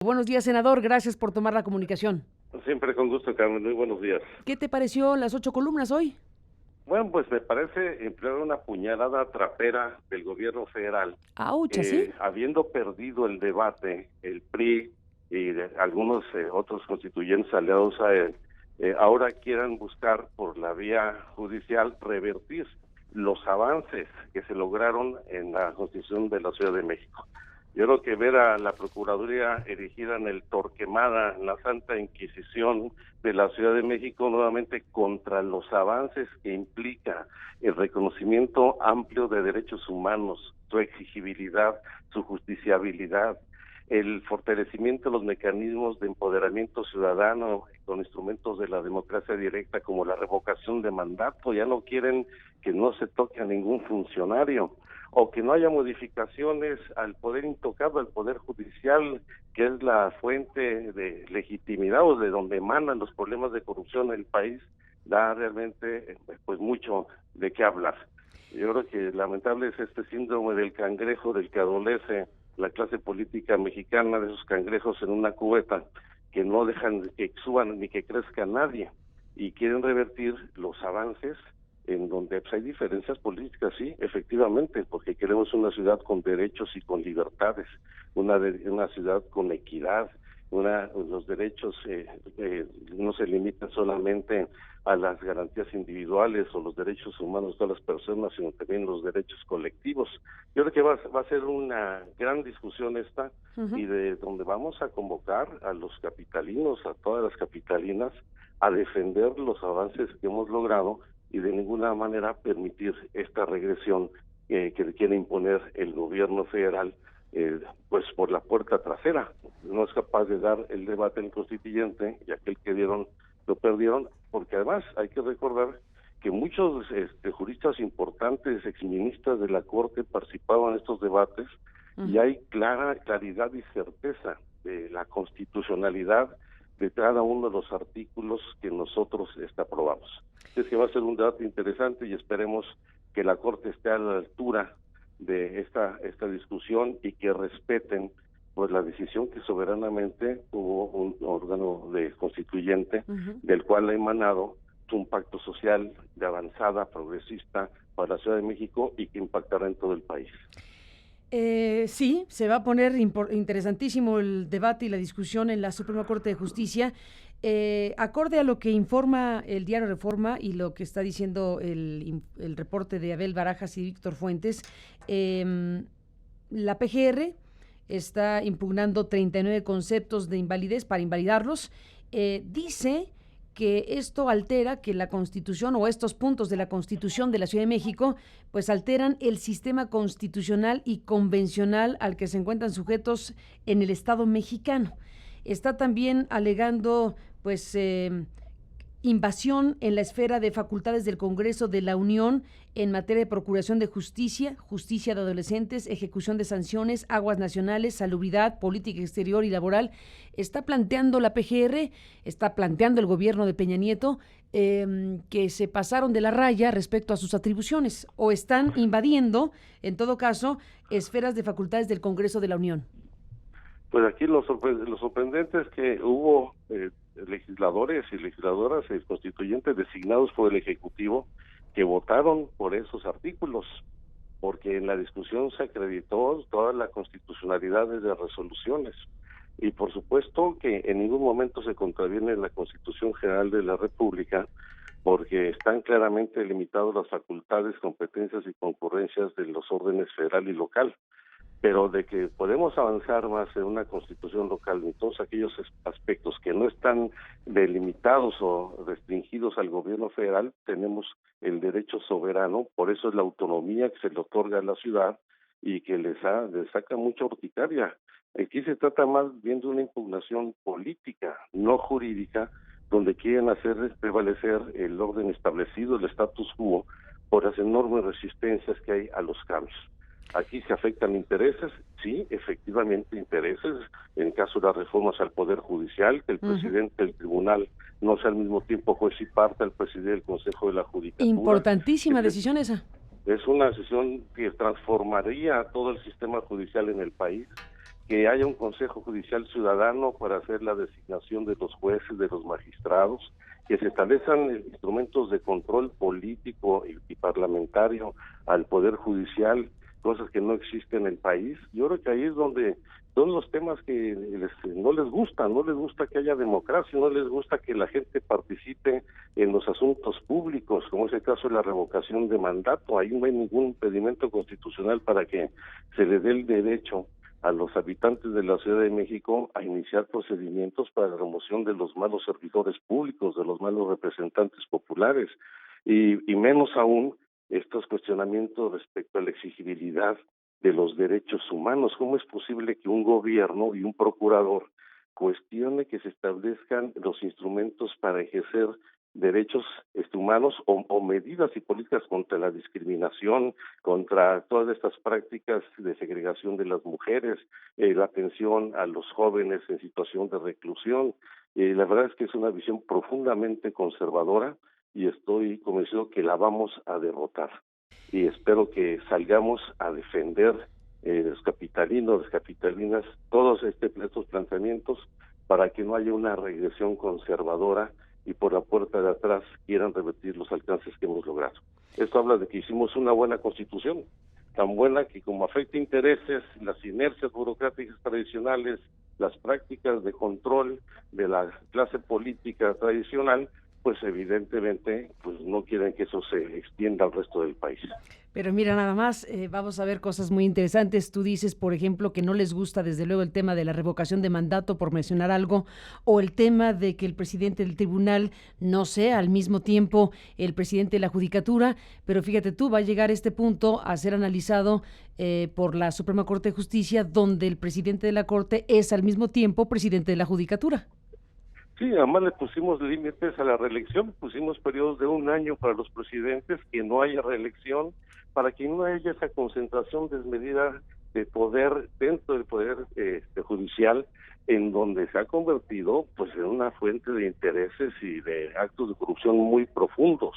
Buenos días, senador. Gracias por tomar la comunicación. Siempre con gusto, Carmen. Muy buenos días. ¿Qué te pareció las 8 columnas hoy? Bueno, pues me parece emplear una puñalada trapera del gobierno federal, Aucha, ¿sí? habiendo perdido el debate, el PRI y algunos otros constituyentes aliados a él, ahora quieran buscar por la vía judicial revertir los avances que se lograron en la Constitución de la Ciudad de México. Yo creo que ver a la Procuraduría erigida en el Torquemada, en la Santa Inquisición de la Ciudad de México, nuevamente contra los avances que implica el reconocimiento amplio de derechos humanos, su exigibilidad, su justiciabilidad, el fortalecimiento de los mecanismos de empoderamiento ciudadano con instrumentos de la democracia directa como la revocación de mandato. Ya no quieren que no se toque a ningún funcionario o que no haya modificaciones al poder intocado, al poder judicial, que es la fuente de legitimidad o de donde emanan los problemas de corrupción en el país. Da realmente pues mucho de qué hablar. Yo creo que lamentable es este síndrome del cangrejo del que adolece la clase política mexicana, de esos cangrejos en una cubeta que no dejan que suban ni que crezca nadie y quieren revertir los avances en donde pues, hay diferencias políticas, sí, efectivamente, porque queremos una ciudad con derechos y con libertades, una ciudad con equidad, los derechos no se limitan solamente a las garantías individuales o los derechos humanos de todas las personas, sino también los derechos colectivos. Yo creo que va a ser una gran discusión esta, y de donde vamos a convocar a los capitalinos, a todas las capitalinas, a defender los avances que hemos logrado y de ninguna manera permitir esta regresión que le quiere imponer el gobierno federal, pues por la puerta trasera. No es capaz de dar el debate en constituyente, y aquel que dieron lo perdieron, porque además hay que recordar que muchos juristas importantes, exministras de la Corte, participaban en estos debates, y hay claridad y certeza de la constitucionalidad de cada uno de los artículos que nosotros aprobamos. Es que va a ser un debate interesante y esperemos que la Corte esté a la altura de esta discusión y que respeten pues la decisión que soberanamente hubo un órgano de constituyente del cual ha emanado un pacto social de avanzada, progresista para la Ciudad de México y que impactará en todo el país. Sí, se va a poner interesantísimo el debate y la discusión en la Suprema Corte de Justicia. Acorde a lo que informa el diario Reforma y lo que está diciendo el reporte de Abel Barajas y Víctor Fuentes, la PGR está impugnando 39 conceptos de invalidez para invalidarlos. Dice que esto altera, que la Constitución o estos puntos de la Constitución de la Ciudad de México pues alteran el sistema constitucional y convencional al que se encuentran sujetos en el Estado mexicano. Está también alegando pues invasión en la esfera de facultades del Congreso de la Unión en materia de procuración de justicia, justicia de adolescentes, ejecución de sanciones, aguas nacionales, salubridad, política exterior y laboral. Está planteando la PGR, está planteando el gobierno de Peña Nieto que se pasaron de la raya respecto a sus atribuciones o están invadiendo, en todo caso, esferas de facultades del Congreso de la Unión. Pues aquí lo sorprendente es que hubo legisladores y legisladoras constituyentes designados por el Ejecutivo que votaron por esos artículos, porque en la discusión se acreditó toda la constitucionalidad de las resoluciones. Y por supuesto que en ningún momento se contraviene la Constitución General de la República, porque están claramente limitadas las facultades, competencias y concurrencias de los órdenes federal y local. Pero de que podemos avanzar más en una constitución local en todos aquellos aspectos que no están delimitados o restringidos al gobierno federal, tenemos el derecho soberano, por eso es la autonomía que se le otorga a la ciudad y que les saca mucha urticaria. Aquí se trata más bien de una impugnación política, no jurídica, donde quieren hacer prevalecer el orden establecido, el status quo, por las enormes resistencias que hay a los cambios. Aquí se afectan intereses, sí, efectivamente intereses, en caso de las reformas al Poder Judicial, que el presidente del tribunal no sea al mismo tiempo juez y parte, el presidente del Consejo de la Judicatura. Importantísima decisión esa. Es una decisión que transformaría todo el sistema judicial en el país, que haya un Consejo Judicial Ciudadano para hacer la designación de los jueces, de los magistrados, que se establezcan instrumentos de control político y parlamentario al Poder Judicial, cosas que no existen en el país. Yo creo que ahí es donde son los temas que no les gusta que haya democracia, no les gusta que la gente participe en los asuntos públicos, como es el caso de la revocación de mandato. Ahí no hay ningún impedimento constitucional para que se le dé el derecho a los habitantes de la Ciudad de México a iniciar procedimientos para la remoción de los malos servidores públicos, de los malos representantes populares, y menos aún estos cuestionamientos respecto a la exigibilidad de los derechos humanos. ¿Cómo es posible que un gobierno y un procurador cuestione que se establezcan los instrumentos para ejercer derechos humanos o medidas y políticas contra la discriminación, contra todas estas prácticas de segregación de las mujeres, la atención a los jóvenes en situación de reclusión? La verdad es que es una visión profundamente conservadora y estoy convencido que la vamos a derrotar. Y espero que salgamos a defender los capitalinos, las capitalinas, todos estos planteamientos para que no haya una regresión conservadora y por la puerta de atrás quieran revertir los alcances que hemos logrado. Esto habla de que hicimos una buena constitución, tan buena que como afecta intereses, las inercias burocráticas tradicionales, las prácticas de control de la clase política tradicional, pues evidentemente pues no quieren que eso se extienda al resto del país. Pero mira, nada más, vamos a ver cosas muy interesantes. Tú dices, por ejemplo, que no les gusta desde luego el tema de la revocación de mandato, por mencionar algo, o el tema de que el presidente del tribunal no sea al mismo tiempo el presidente de la judicatura, pero fíjate tú, va a llegar este punto a ser analizado por la Suprema Corte de Justicia, donde el presidente de la Corte es al mismo tiempo presidente de la judicatura. Sí, además le pusimos límites a la reelección, pusimos periodos de 1 año para los presidentes, que no haya reelección, para que no haya esa concentración desmedida de poder dentro del poder judicial, en donde se ha convertido pues en una fuente de intereses y de actos de corrupción muy profundos.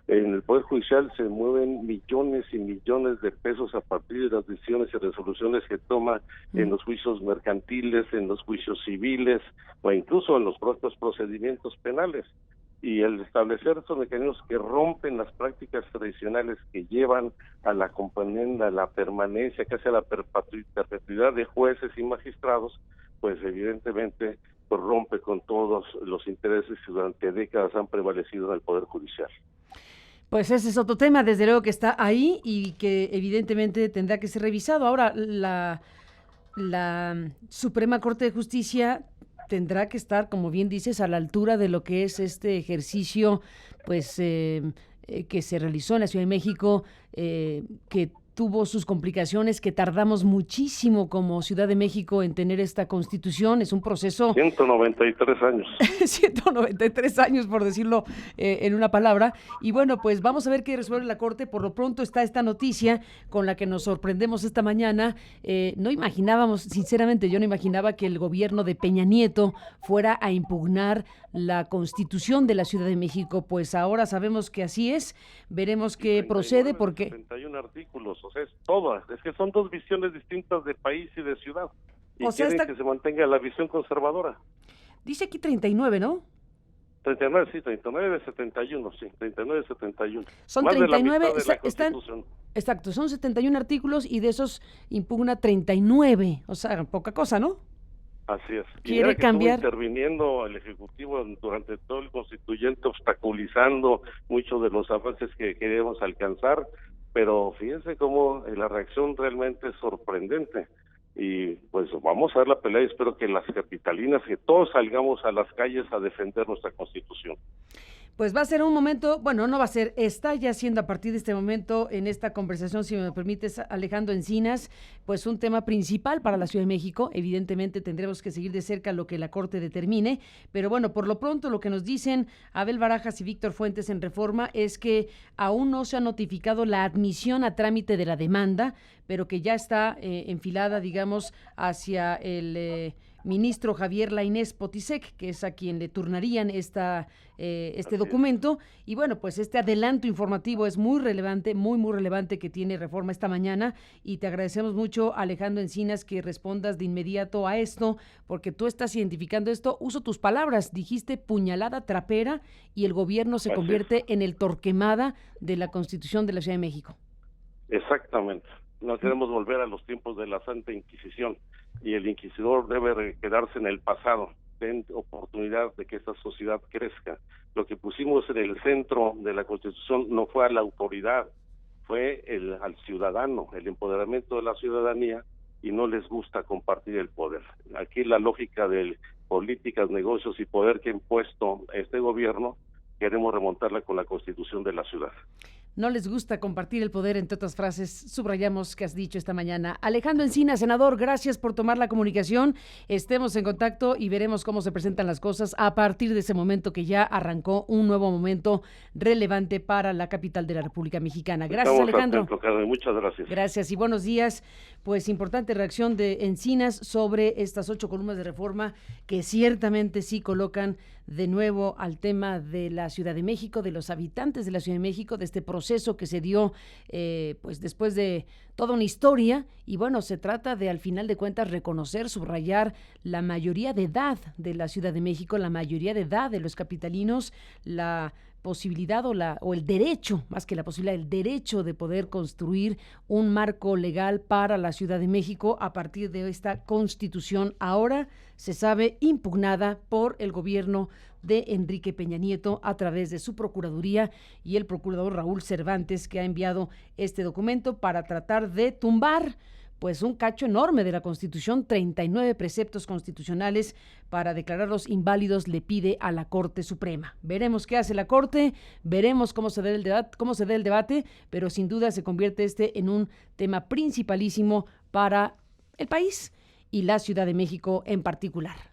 En el Poder Judicial se mueven millones y millones de pesos a partir de las decisiones y resoluciones que toma en los juicios mercantiles, en los juicios civiles o incluso en los propios procedimientos penales. Y el establecer estos mecanismos que rompen las prácticas tradicionales que llevan a la componenda, a la permanencia, casi a la perpetuidad de jueces y magistrados, pues evidentemente pues rompe con todos los intereses que durante décadas han prevalecido en el Poder Judicial. Pues ese es otro tema, desde luego que está ahí y que evidentemente tendrá que ser revisado. Ahora, la Suprema Corte de Justicia tendrá que estar, como bien dices, a la altura de lo que es este ejercicio, pues, que se realizó en la Ciudad de México, que tuvo sus complicaciones, que tardamos muchísimo como Ciudad de México en tener esta constitución. Es un proceso... 193 años. 193 años, por decirlo en una palabra. Y bueno, pues vamos a ver qué resuelve la Corte. Por lo pronto está esta noticia con la que nos sorprendemos esta mañana. No imaginábamos, sinceramente, yo no imaginaba que el gobierno de Peña Nieto fuera a impugnar la Constitución de la Ciudad de México. Pues ahora sabemos que así es. Veremos qué procede porque... 71 artículos, o sea, es todo. Es que son dos visiones distintas de país y de ciudad. Y o sea, quieren que se mantenga la visión conservadora. Dice aquí 39, ¿no? 39, sí, 39 de 71, sí, 39 de 71. Son más 39, de la Constitución. Exacto, son 71 artículos y de esos impugna 39, o sea, poca cosa, ¿no? Así es. Quiere cambiar. Interviniendo el Ejecutivo durante todo el constituyente, obstaculizando muchos de los avances que queríamos alcanzar, pero fíjense cómo la reacción realmente es sorprendente. Y pues vamos a ver la pelea y espero que las capitalinas, que todos salgamos a las calles a defender nuestra Constitución. Pues va a ser un momento, bueno, no va a ser, está ya siendo a partir de este momento en esta conversación, si me permites, Alejandro Encinas, pues un tema principal para la Ciudad de México. Evidentemente tendremos que seguir de cerca lo que la Corte determine, pero bueno, por lo pronto lo que nos dicen Abel Barajas y Víctor Fuentes en Reforma es que aún no se ha notificado la admisión a trámite de la demanda, pero que ya está enfilada, digamos, hacia el ministro Javier Lainez Potisek, que es a quien le turnarían este Así documento. Y bueno, pues este adelanto informativo es muy relevante, muy relevante, que tiene Reforma esta mañana, y te agradecemos mucho, Alejandro Encinas, que respondas de inmediato a esto, porque tú estás identificando esto. Uso tus palabras, dijiste puñalada trapera, y el gobierno se es. convierte en el Torquemada de la Constitución de la Ciudad de México. Exactamente. No queremos volver a los tiempos de la Santa Inquisición, y el inquisidor debe quedarse en el pasado. Den oportunidad de que esta sociedad crezca. Lo que pusimos en el centro de la Constitución no fue a la autoridad, fue al ciudadano, el empoderamiento de la ciudadanía, y no les gusta compartir el poder. Aquí la lógica de políticas, negocios y poder que ha impuesto este gobierno, queremos remontarla con la Constitución de la ciudad. No les gusta compartir el poder, entre otras frases, subrayamos que has dicho esta mañana. Alejandro Encinas, senador, gracias por tomar la comunicación. Estemos en contacto y veremos cómo se presentan las cosas a partir de ese momento que ya arrancó un nuevo momento relevante para la capital de la República Mexicana. Gracias, Estamos Alejandro. atentos, Carmen. Muchas gracias. Gracias y buenos días. Pues importante reacción de Encinas sobre estas 8 columnas de reforma que ciertamente sí colocan de nuevo al tema de la Ciudad de México, de los habitantes de la Ciudad de México, de este proceso que se dio pues después de toda una historia. Y bueno, se trata de, al final de cuentas, reconocer, subrayar la mayoría de edad de la Ciudad de México, la mayoría de edad de los capitalinos, la posibilidad o el derecho, más que la posibilidad, el derecho de poder construir un marco legal para la Ciudad de México a partir de esta Constitución, ahora se sabe impugnada por el gobierno de Enrique Peña Nieto a través de su Procuraduría y el procurador Raúl Cervantes, que ha enviado este documento para tratar de tumbar pues un cacho enorme de la Constitución. 39 preceptos constitucionales para declararlos inválidos le pide a la Corte Suprema. Veremos qué hace la Corte, veremos cómo se dé el debate, pero sin duda se convierte en un tema principalísimo para el país y la Ciudad de México en particular.